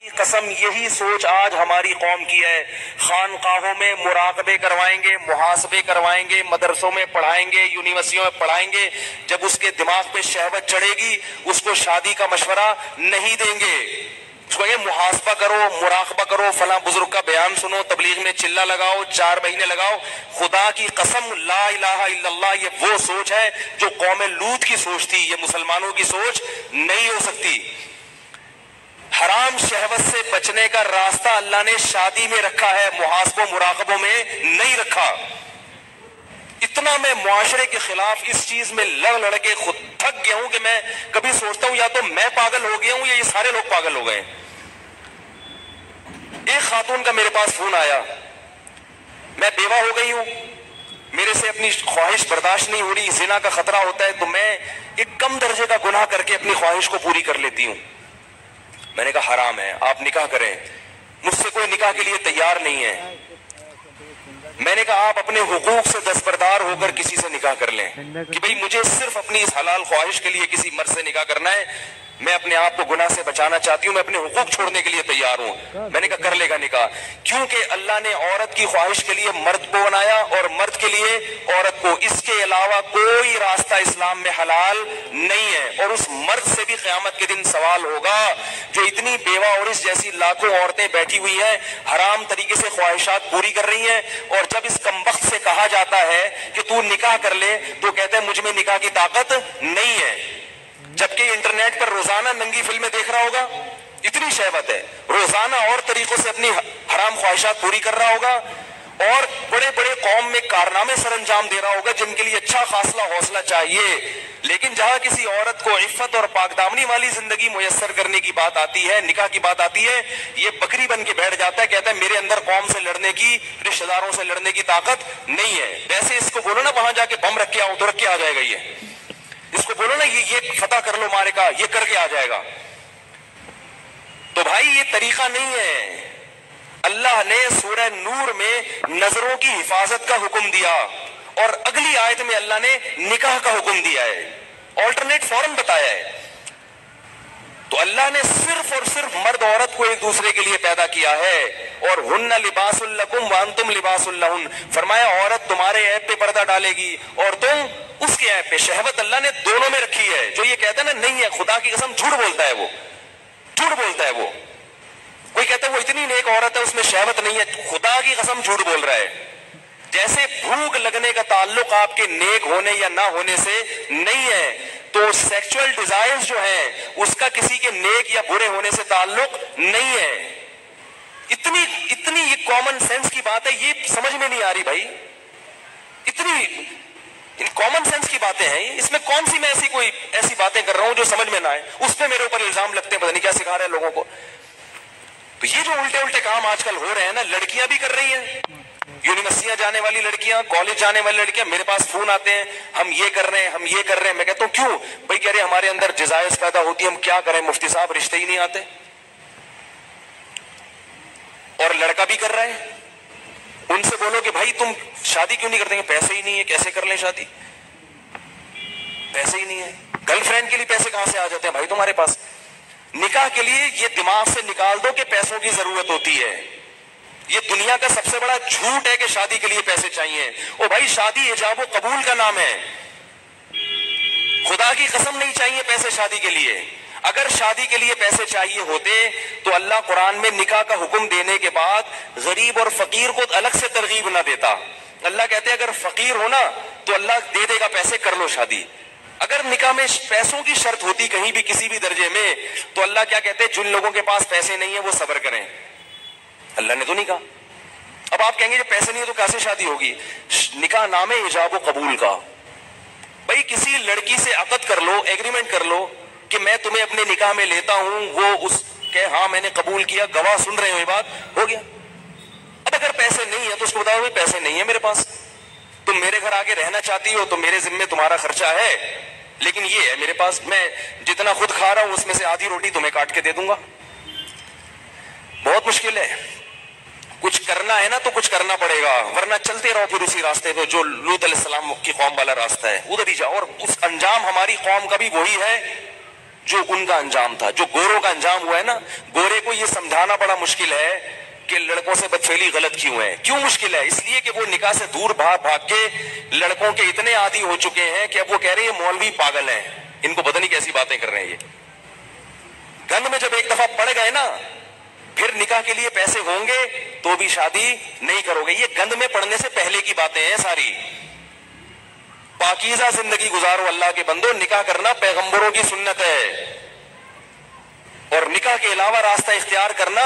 قسم یہی سوچ آج ہماری قوم کی ہے. خانقاہوں میں مراقبے کروائیں گے, محاسبے کروائیں گے, مدرسوں میں پڑھائیں گے, یونیورسٹیوں میں پڑھائیں گے. جب اس کے دماغ پہ شہوت چڑھے گی اس کو شادی کا مشورہ نہیں دیں گے. اس کو یہ محاسبہ کرو, مراقبہ کرو, فلاں بزرگ کا بیان سنو, تبلیغ میں چلہ لگاؤ, 4 مہینے لگاؤ. خدا کی قسم لا الہ الا اللہ یہ وہ سوچ ہے جو قوم لوط کی سوچ تھی. یہ مسلمانوں کی سوچ نہیں ہو سکتی. حرام شہوت سے بچنے کا راستہ اللہ نے شادی میں رکھا ہے, محاسبوں مراقبوں میں نہیں رکھا. اتنا میں معاشرے کے خلاف اس چیز میں لڑ کے خود تھک گیا ہوں کہ میں کبھی سوچتا ہوں یا تو میں پاگل ہو گیا ہوں یا یہ سارے لوگ پاگل ہو گئے. ایک خاتون کا میرے پاس فون آیا, میں بیوہ ہو گئی ہوں, میرے سے اپنی خواہش برداشت نہیں ہو رہی, زنا کا خطرہ ہوتا ہے, تو میں ایک کم درجے کا گناہ کر کے اپنی خواہش کو پوری کر لیتی ہوں. میں نے کہا حرام ہے, آپ نکاح کریں. مجھ سے کوئی نکاح کے لیے تیار نہیں ہے. میں نے کہا آپ اپنے حقوق سے دستبردار ہو کر کسی سے نکاح کر لیں کہ بھئی مجھے صرف اپنی اس حلال خواہش کے لیے کسی مرد سے نکاح کرنا ہے, میں اپنے آپ کو گناہ سے بچانا چاہتی ہوں, میں اپنے حقوق چھوڑنے کے لیے تیار ہوں. میں نے کہا کر لے گا نکاح, کیونکہ اللہ نے عورت کی خواہش کے لیے مرد کو بنایا اور مرد کے لیے عورت کو. اس کے علاوہ کوئی راستہ اسلام میں حلال نہیں ہے. اور اس مرد سے بھی قیامت کے دن سوال ہوگا جو اتنی بیوہ اور اس جیسی لاکھوں عورتیں بیٹھی ہوئی ہیں, حرام طریقے سے خواہشات پوری کر رہی ہیں, اور جب اس کمبخت سے کہا جاتا ہے کہ تو نکاح کر لے تو کہتے ہیں مجھ میں نکاح کی طاقت نہیں ہے. جبکہ انٹرنیٹ پر روزانہ ننگی فلمیں دیکھ رہا ہوگا, اتنی شہوت ہے, روزانہ اور طریقوں سے اپنی حرام خواہشات پوری کر رہا ہوگا, اور بڑے بڑے قوم میں کارنامے سر انجام دے رہا ہوگا جن کے لیے اچھا خاصا حوصلہ چاہیے. لیکن جہاں کسی عورت کو عفت اور پاک دامنی والی زندگی میسر کرنے کی بات آتی ہے, نکاح کی بات آتی ہے, یہ بکری بن کے بیٹھ جاتا ہے, کہتا ہے میرے اندر قوم سے لڑنے کی, رشتہ داروں سے لڑنے کی طاقت نہیں ہے. ویسے اس کو بولو نا وہاں جا کے بم رکھ کے آؤ تو رکھ کے آ جائے گا. اس کو بولو نا یہ فتح کر لو مارے کا, یہ کر کے آ جائے گا. تو بھائی یہ طریقہ نہیں ہے. اللہ نے سورہ نور میں نظروں کی حفاظت کا حکم دیا اور اگلی آیت میں اللہ نے نکاح کا حکم دیا ہے, آلٹرنیٹ فوراً بتایا ہے. تو اللہ نے صرف اور صرف مرد عورت کو ایک دوسرے کے لیے پیدا کیا ہے, اور ہن لباس لکم وانتم لباس لہن. فرمایا عورت تمہارے عیب پہ پردہ ڈالے گی اور تم اس کے عیب پہ. شہوت اللہ نے دونوں میں رکھی ہے. جو یہ کہتا ہے نا نہیں ہے, خدا کی قسم جھوٹ بولتا ہے, وہ جھوٹ بولتا ہے. وہ کوئی کہتا ہے وہ اتنی نیک عورت ہے اس میں شہوت نہیں ہے, خدا کی قسم جھوٹ بول رہا ہے. جیسے بھوک لگنے کا تعلق آپ کے نیک ہونے یا نہ ہونے سے نہیں ہے, تو سیکچول ڈیزائرز جو ہیں اس کا کسی کے نیک یا برے ہونے سے تعلق نہیں ہے. اتنی یہ کامن سینس کی بات ہے, یہ سمجھ میں نہیں آ رہی بھائی. اتنی کامن سینس کی باتیں ہیں, اس میں کون سی میں ایسی باتیں کر رہا ہوں جو سمجھ میں نہ آئے, اس پہ میرے اوپر الزام لگتے ہیں, پتہ نہیں کیا سکھا رہے ہیں لوگوں کو. تو یہ جو الٹے کام آج کل ہو رہے ہیں نا, لڑکیاں بھی کر رہی ہیں, یونیورسٹیاں جانے والی لڑکیاں, کالج جانے والی لڑکیاں میرے پاس فون آتے ہیں, ہم یہ کر رہے ہیں, ہم یہ کر رہے ہیں. میں کہتا ہوں کیوں بھائی؟ کہہ رہے ہمارے اندر جزائز پیدا ہوتی ہے, ہم کیا کریں مفتی صاحب, رشتے ہی نہیں آتے. اور لڑکا بھی کر رہا ہے, ان سے بولو کہ بھائی تم شادی کیوں نہیں کرتے؟ پیسے ہی نہیں ہے, کیسے کر لیں شادی, پیسے ہی نہیں ہے. گرل فرینڈ کے لیے پیسے کہاں سے آ جاتے ہیں بھائی تمہارے پاس؟ نکاح کے لیے یہ دماغ سے نکال دو کہ پیسوں کی ضرورت ہوتی ہے. یہ دنیا کا سب سے بڑا جھوٹ ہے کہ شادی کے لیے پیسے چاہیے. او بھائی شادی ایجاب و قبول کا نام ہے, خدا کی قسم نہیں چاہیے پیسے شادی کے لیے. اگر شادی کے لیے پیسے چاہیے ہوتے تو اللہ قرآن میں نکاح کا حکم دینے کے بعد غریب اور فقیر کو الگ سے ترغیب نہ دیتا. اللہ کہتے اگر فقیر ہو نا تو اللہ دے دے گا پیسے, کر لو شادی. اگر نکاح میں پیسوں کی شرط ہوتی کہیں بھی کسی بھی درجے میں تو اللہ کیا کہتے جن لوگوں کے پاس پیسے نہیں ہیں وہ صبر کریں. اللہ نے تو نہیں کہا. اب آپ کہیں گے جب پیسے نہیں ہے تو کیسے شادی ہوگی؟ نکاح نام ہے ایجاب و قبول کا. بھائی کسی لڑکی سے عقد کر لو, ایگریمنٹ کر لو کہ میں تمہیں اپنے نکاح میں لیتا ہوں, وہ اس کہ ہاں میں نے قبول کیا, گواہ سن رہے ہو, یہ بات ہو گیا. اب اگر پیسے نہیں ہے تو اس کو بتاؤ بھائی پیسے نہیں ہے میرے پاس, تم میرے گھر آ کے رہنا چاہتی ہو تو میرے ذمے تمہارا خرچہ ہے, لیکن یہ ہے میرے پاس, میں جتنا خود کھا رہا ہوں اس میں سے آدھی روٹی تمہیں کاٹ کے دے دوں گا. بہت مشکل ہے. کچھ کرنا ہے نا تو کچھ کرنا پڑے گا, ورنہ چلتے رہو پھر اسی راستے پہ جو لوط علیہ السلام کی قوم والا راستہ ہے, ادھر ہی جاؤ. اور اس انجام ہماری قوم کا بھی وہی ہے जो उनका अंजाम था, जो गोरों का अंजाम हुआ है ना। गोरे को ये समझाना बड़ा मुश्किल है कि लड़कों से बदफेली गलत क्यों है। क्यों मुश्किल है? इसलिए कि वो निकाह से दूर भाग भाग के लड़कों के इतने आदी हो चुके हैं कि अब वो कह रहे हैं मौलवी पागल हैं, इनको पता नहीं कैसी बातें कर रहे हैं ये। गंद में जब एक दफा पड़ गए ना, फिर निकाह के लिए पैसे होंगे तो भी शादी नहीं करोगे। ये गंद में पड़ने से पहले की बातें हैं सारी। पाकीज़ा जिंदगी गुजारो अल्लाह के बंदो, निकाह करना पैगंबरों की सुन्नत है, और निकाह के अलावा रास्ता इख्तियार करना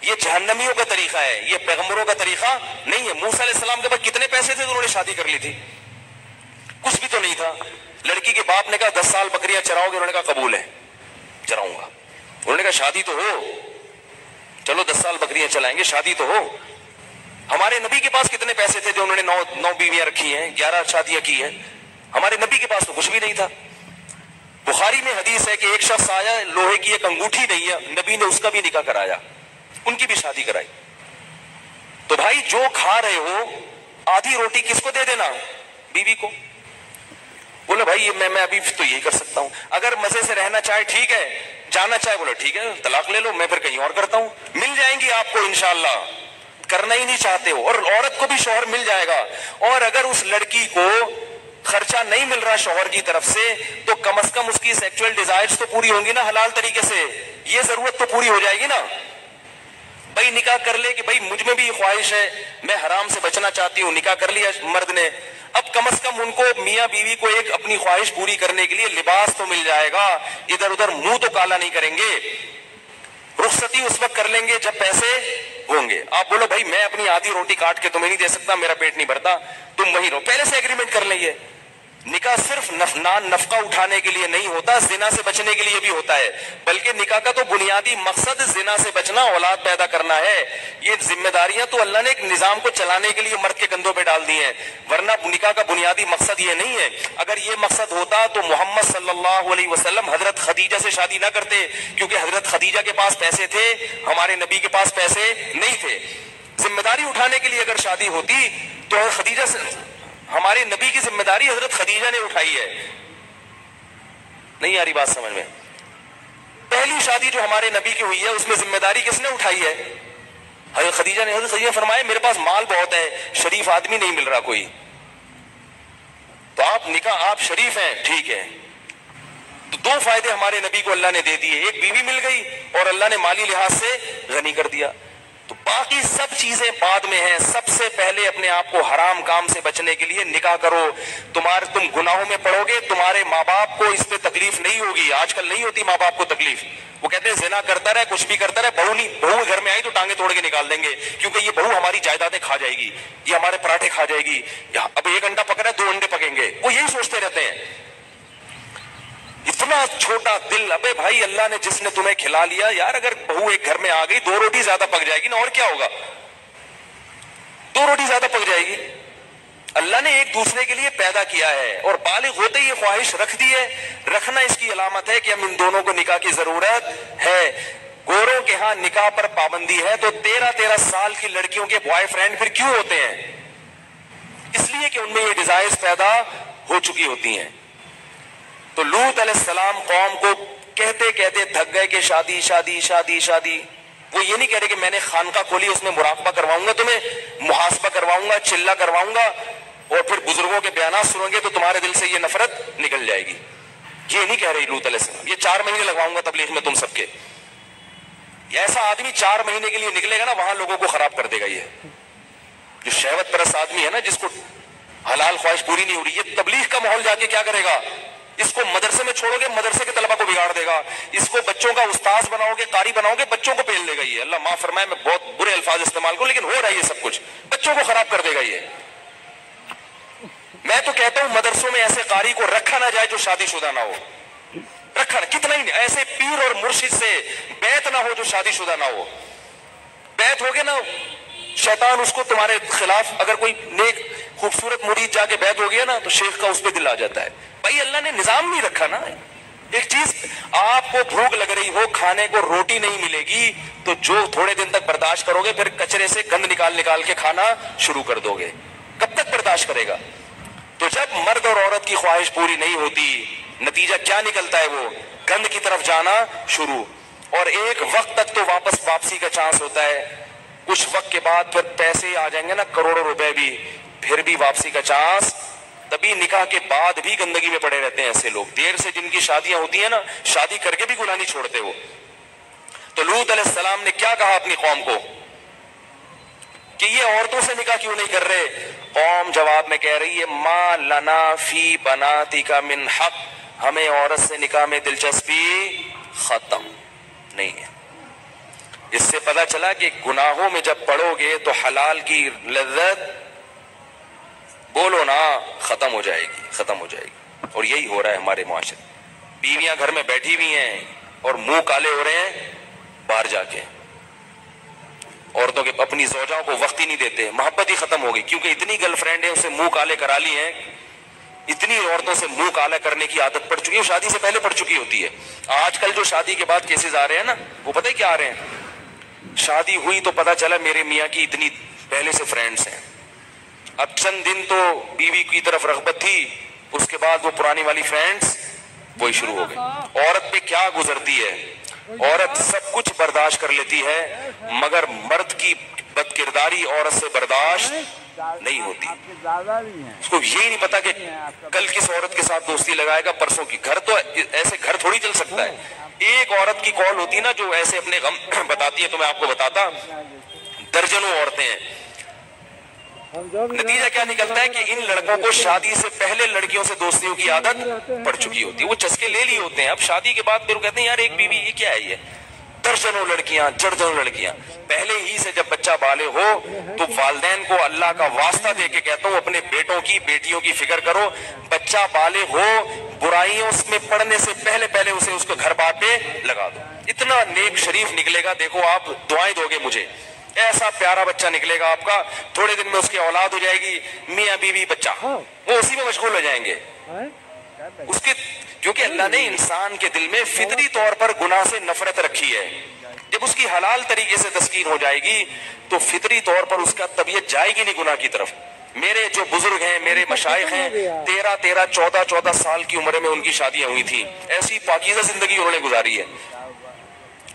ये जहन्नमियों का तरीका है, ये पैगंबरों का तरीका नहीं है। मूसा अलैहिस्सलाम के पास कितने पैसे थे तो उन्होंने शादी कर ली थी? कुछ भी तो नहीं था। लड़की के बाप ने कहा 10 साल बकरियां चराओगे? उन्होंने कहा कबूल है, चराऊंगा। उन्होंने कहा शादी तो हो, चलो 10 साल बकरियां चलाएंगे, शादी तो हो। हमारे नबी के पास कितने पैसे थे जो उन्होंने 9 बीवियां रखी हैं, 11 शादियां की हैं? हमारे नबी के पास तो कुछ भी नहीं था। बुखारी में हदीस है कि एक शख्स आया, लोहे की एक अंगूठी नहीं है, नबी ने उसका भी निकाह कराया, उनकी भी शादी कराई। तो भाई जो खा रहे हो आधी रोटी किसको दे देना? बीवी को। बोले भाई मैं अभी तो यही कर सकता हूं। अगर मजे से रहना चाहे ठीक है, जाना चाहे बोले ठीक है तलाक ले लो, मैं फिर कहीं और करता हूं। मिल जाएंगी आपको इंशाअल्लाह, करना ही नहीं चाहते हो। और औरत को भी शौहर मिल जाएगा। और अगर उस लड़की को खर्चा नहीं मिल रहा शौहर की तरफ से, तो कम से कम उसकी सेक्सुअल डिजायर्स तो पूरी होंगी ना हलाल तरीके से, ये जरूरत तो पूरी हो जाएगी ना। भाई निकाह कर ले कि भाई मुझ में भी ये ख्वाहिश है, मैं हराम से बचना चाहती हूँ, निकाह कर लिया मर्द ने। अब कम से कम उनको मियाँ बीवी को एक अपनी ख्वाहिश पूरी करने के लिए लिबास तो मिल जाएगा, इधर उधर मुंह तो काला नहीं करेंगे। रुखसती उस वक्त कर लेंगे जब पैसे होंगे। आप बोलो भाई मैं अपनी आधी रोटी काट के तुम्हें नहीं दे सकता, मेरा पेट नहीं भरता, तुम वहीं रहो, पहले से एग्रीमेंट कर लेंगे। निकाह सिर्फ नफका उठाने के लिए नहीं होता, जिना से बचने के लिए भी होता है। बल्कि निकाह का तो बुनियादी मकसद जिना से बचना, औलाद पैदा करना है। ये जिम्मेदारियां तो अल्लाह ने एक निजाम को चलाने के लिए मर्द के कंधों पे डाल दी हैं, वरना निकाह का बुनियादी मकसद ये नहीं है। अगर ये मकसद होता तो मोहम्मद सल्लल्लाहु अलैहि वसल्लम हजरत खदीजा से शादी ना करते, क्योंकि हजरत खदीजा के पास पैसे थे, हमारे नबी के पास पैसे नहीं थे। जिम्मेदारी उठाने के लिए अगर शादी होती तो खदीजा से, हमारे नबी की जिम्मेदारी हजरत खदीजा ने उठाई है। नहीं आ रही बात समझ में? पहली शादी जो हमारे नबी की हुई है उसमें जिम्मेदारी किसने उठाई है? हजरत खदीजा ने। हजरत खदीजा फरमाए मेरे पास माल बहुत है, शरीफ आदमी नहीं मिल रहा कोई, तो आप निकाह, आप शरीफ हैं ठीक है। तो 2 फायदे हमारे नबी को अल्लाह ने दे दिए, एक बीवी मिल गई और अल्लाह ने माली लिहाज से गनी कर दिया। तो बाकी सब चीजें बाद में हैं। सबसे पहले अपने आप को हराम काम से बचने के लिए निकाह करो। तुम गुनाहों में पड़ोगे, तुम्हारे माँ बाप को इस पे तकलीफ नहीं होगी। आजकल नहीं होती माँ बाप को तकलीफ, वो कहते हैं जिना करता रहे, कुछ भी करता रहे, बहू घर में आई तो टांगे तोड़ के निकाल देंगे, क्योंकि ये बहू हमारी जायदादें खा जाएगी, ये हमारे पराठे खा जाएगी। अब 1 अंडा पक रहा है 2 अंडे पकेंगे, वो यही सोचते रहते हैं। इतना छोटा दिल। अबे भाई अल्लाह ने जिसने तुम्हें खिला लिया यार, अगर बहू एक घर में आ गई 2 रोटी ज्यादा पक जाएगी ना, और क्या होगा, 2 रोटी ज्यादा पक जाएगी। अल्लाह ने एक दूसरे के लिए पैदा किया है और बालिग होते ही ये ख्वाहिश रख दी है। रखना इसकी अलामत है कि हम इन दोनों को निकाह की जरूरत है। गोरों के यहां निकाह पर पाबंदी है तो 13-13 साल की लड़कियों के बॉयफ्रेंड फिर क्यों होते हैं? इसलिए कि उनमें ये डिजायर्स पैदा हो चुकी होती हैं। तो लूत अलैहिस्सलाम कौम को कहते कहते थक गए कि शादी शादी शादी शादी। वो ये नहीं कह रहे कि मैंने खानका खोली, उसमें मुराकबा करवाऊंगा, तुम्हें मुहासबा करवाऊंगा, चिल्ला करवाऊंगा, और फिर बुजुर्गों के बयान सुनोगे तो तुम्हारे दिल से ये नफरत निकल जाएगी। ये नहीं कह रही लूत अलैहिस्सलाम। ये 4 महीने लगवाऊंगा तबलीग में तुम सबके। ऐसा आदमी 4 महीने के लिए निकलेगा ना, वहां लोगों को खराब कर देगा। ये जो शहवत परस्त आदमी है ना, जिसको हलाल ख्वाहिश पूरी नहीं हो रही, ये तबलीग का माहौल जाके क्या करेगा? इसको मदरसे में छोड़ोगे, मदरसे के तलबा को बिगाड़ देगा। इसको बच्चों का उस्ताद बनाओगे, कारी बनाओगे, बच्चों को पेल देगा। ये अल्लाह माफ फरमाए, मैं बहुत बुरे अल्फाज इस्तेमाल करूं, लेकिन हो रहा है ये सब कुछ, बच्चों को खराब कर देगा ये। मैं तो कहता हूं मदरसों में ऐसे कारी को रखा ना जाए जो शादीशुदा ना हो। रखा ना, कितना ही ऐसे पीर और मुर्शिद से बैत ना हो जो शादीशुदा ना हो। बैत होगे ना, शैतान उसको तुम्हारे खिलाफ, अगर कोई नेक खूबसूरत मुरीद जाके बैत हो गया ना तो शेख का उस पर दिल आ जाता है। भाई अल्लाह ने निजाम नहीं रखा ना। एक चीज, आपको भूख लग रही हो, खाने को रोटी नहीं मिलेगी, तो जो थोड़े दिन तक बर्दाश्त करोगे, फिर कचरे से गंद निकाल निकाल के खाना शुरू कर दोगे। कब तक बर्दाश्त करेगा? तो जब मर्द और औरत की ख्वाहिश पूरी नहीं होती, नतीजा क्या निकलता है? वो गंद की तरफ जाना शुरू। और एक वक्त तक तो वापसी का चांस होता है, कुछ वक्त के बाद फिर पैसे आ जाएंगे ना, करोड़ों रुपए भी, फिर भी वापसी का चांस। तभी निकाह के बाद भी गंदगी में पड़े रहते हैं ऐसे लोग। देर से जिनकी शादियां होती है ना, शादी करके भी गुनाह नहीं छोड़ते वो। तो लूत अलैहिस्सलाम ने क्या कहा अपनी कौम को कि ये औरतों से निकाह क्यों नहीं कर रहे? कौम जवाब में कह रही है, मा लना फी बनातिका मिन हक, हमें औरत से निकाह में दिलचस्पी खत्म नहीं है। इससे पता चला कि गुनाहों में जब पड़ोगे तो हलाल की लज्जत, बोलो ना, खत्म हो जाएगी। और यही हो रहा है हमारे मुआशरे। बीवियां घर में बैठी हुई हैं और मुंह काले हो रहे हैं बाहर जाके। औरतों के अपनी ज़ौजाओं को वक्त ही नहीं देते, मोहब्बत ही खत्म हो गई, क्योंकि इतनी गर्लफ्रेंड है उसे मुंह काले करा ली हैं, इतनी औरतों से मुंह काला करने की आदत पड़ चुकी है, शादी से पहले पड़ चुकी होती है। आजकल जो शादी के बाद केसेस आ रहे हैं ना, वो पता है क्या आ रहे हैं? शादी हुई तो पता चला मेरे मियाँ की इतनी पहले से फ्रेंड्स हैं, अब चंद दिन तो बीवी की तरफ रग़बत थी, उसके बाद वो पुरानी वाली फ्रेंड्स वही शुरू हो गई। औरत पे क्या गुजरती है, औरत सब कुछ बर्दाश्त कर लेती है, मगर मर्द की बदकिरदारी औरत से बर्दाश्त नहीं होती। उसको यही नहीं पता कि कल किस औरत के साथ दोस्ती लगाएगा, परसों की। घर तो ऐसे घर थोड़ी चल सकता है। एक औरत की कॉल होती ना जो ऐसे अपने गम बताती है, तो मैं आपको बताता, दर्जनों औरतें हैं। नतीजा क्या निकलता है कि इन लड़कों को शादी से पहले लड़कियों से दोस्तियों की आदत पड़ चुकी होती है, वो चस्के ले लिए होते हैं। अब शादी के बाद फिर कहते हैं यार एक बीवी, ये क्या है? ये दर्जनों लड़कियां, दर्जनों लड़कियां। पहले ही से जब बच्चा बाले हो तो वालिदैन को अल्लाह का वास्ता दे के कहता हूँ, अपने बेटों की बेटियों की फिक्र करो। बच्चा बाले हो, बुराइयों में पड़ने से पहले पहले उसे उसको घर बार पे लगा दो। इतना नेक शरीफ निकलेगा, देखो आप दुआएं दोगे मुझे, ऐसा प्यारा बच्चा निकलेगा आपका। थोड़े दिन में उसकी औलाद हो जाएगी, मियाँ बीवी बच्चा, वो उसी में मशगूल हो जाएंगे उसके, क्योंकि अल्लाह ने इंसान के दिल में फितरी तौर पर गुनाह से नफरत रखी है। जब उसकी हलाल तरीके से तस्कीन हो जाएगी तो फितरी तौर पर उसका तबीयत जाएगी नहीं गुनाह की तरफ। मेरे जो बुजुर्ग हैं, मेरे मशाइख हैं, 13-13, 14-14 साल की उम्र में उनकी शादियां हुई थी। ऐसी पाकीज़ा जिंदगी उन्होंने गुजारी है।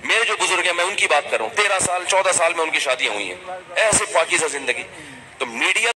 मेरे जो बुजुर्ग हैं, मैं उनकी बात कर रहा हूँ, 13 साल 14 साल में उनकी शादियां हुई हैं, ऐसे पाकीज़ा जिंदगी। तो मीडिया